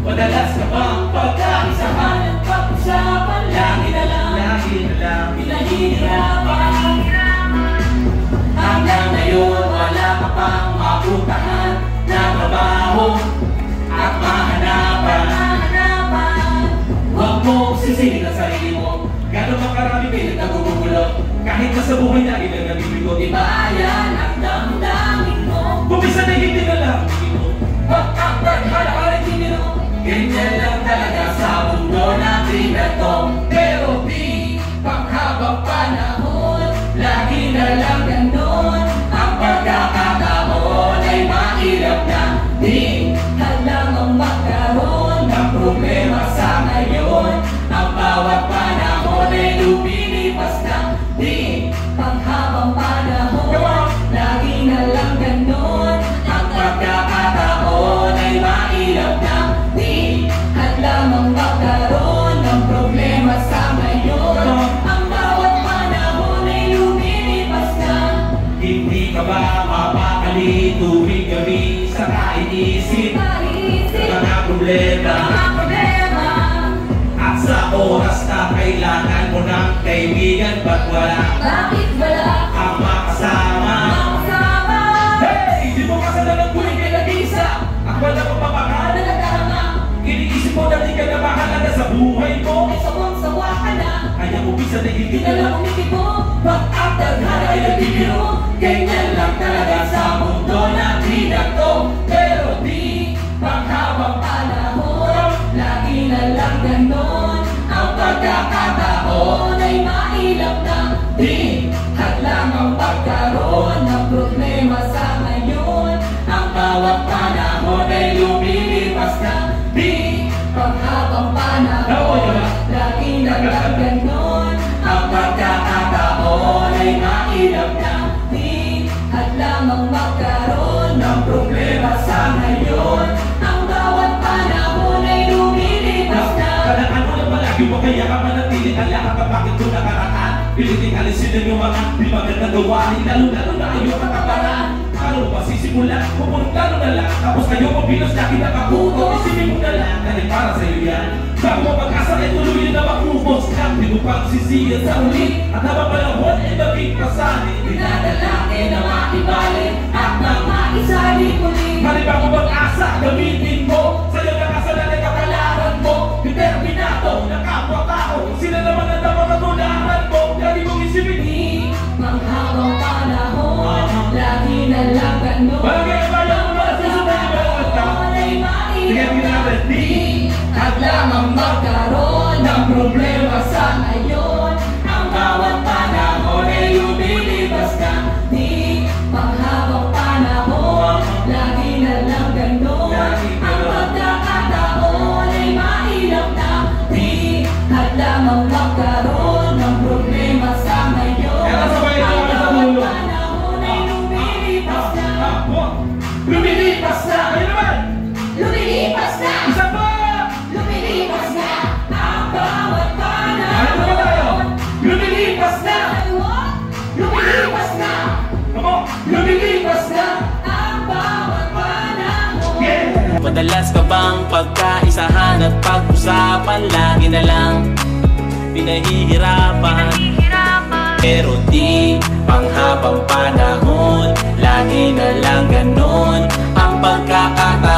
Madalas ka bang pagkaisahan at pag-usapan? Lagi na lang pinahihirapan. Hanggang ngayon wala ka pang maputahan na trabaho at mahanapan. Huwag mo sisihin ang sarili mo, gano'n ka karami pilit na gugugulo. Kahit na sa buhay na ilang nabibigo, ibayan at damdamin mo. Bumisa na hindi na lang mo, pag-akbad hala-hala hindi mo. Ganyan lang talaga sa mundo natin na to. Pero di panghabang panahon, lagi na lang ganon. Ang pagkakataon ay mahirap na, di halamang magkaroon ng problema sa ngayon. Ang bawat panahon ay lumilipas na, di panghabang panahon, lagi na lang ganon. Ang pagkakataon ay mahirap na, di halamang magkaroon ng problema sa ngayon. Ang bawat panahon ay lumilipas na. Hindi ka ba mapakali tuwing gabi sa kaisip mga problema? At sa oras na kailangan mo ng kaibigan, ba't wala? Bakit wala ang makasama? Hey! Di mo kasalanan tuwing kay nag-isa at wala kang mamahal. Iniisip mo na di ka na mahalaga sa buhay mo. Ay sawang-sawa ka na, Kaya umisa na hindi di ka na lang lang. umikip mo. Ba't after hara ay nagbibiro? Ganyan lang talaga sa mundo na to. Pero di panghabang Panahon, lagi na lang ganon. Ang pagkakataon ay mailap na, di hadlang ang pagkaroon ng problema sa ngayon. Ang bawat panahon ay lumilipas na, di panghabang panahon, lagi na lang ganon. Ang pagkakataon ay mailap na, di hadlang ang magkaroon ng problema sa ngayon. Ang bawat panahon ay lumilipas na. Kadang ano lang palagi mo kaya ka manatili ang lahat at bakit doon nakaraan. Piliting alisin din yung mga di magandang gawain, lalo-lalo na iyong kataparan. Ano ba sisimulan? Pupunong lalo na lang, tapos kayo mabilos na kinakaputo. Isipin mo na lang, dahil para sa'yo yan. Bago mo pag-asa ay tuloy na makubos. Di mo pagsisiyan sa uli, at habang panahon ay maging pasanin. Dinadalangin na maibalik at nang maisali muli. Malibang mo pag-asa, gamitin mo. Sa'yo na kasalan ay kapalaran mo. Determinado na kapwa-tao, sila naman ang dapat katularan mo. Lagi mong isipin, Manghabang panahon, lagi na lang ganon. bagay ba yung mga susunod yung mga tao? Ay Sige, mailap tingnan natin. di hadlang ang magkaroon ng problema sa ngayon. Ang bawat panahon ay lumilipas na, di panghabang panahon, lagi na lang ganon. Ang pagkakataon ay mailap na, di hadlang ang magkaroon ng problema sa ngayon. Kaya sabay na Ang kami sa bawat dulo. panahon ay lumilipas na. Lumilipas na! Ayun naman! Lumilipas na! Isa pa! Lumilipas na ang bawat Ano ba tayo? panahon. Lumilipas na! Lumilipas na Ako! Lumilipas na! ang bawat panahon. Yeah! Madalas ka bang pagkaisahan at pag-usapan? Lagi na lang pinahihirapan. Pero di panghabang panahon, lagi na lang ganon. Ang pagkakataon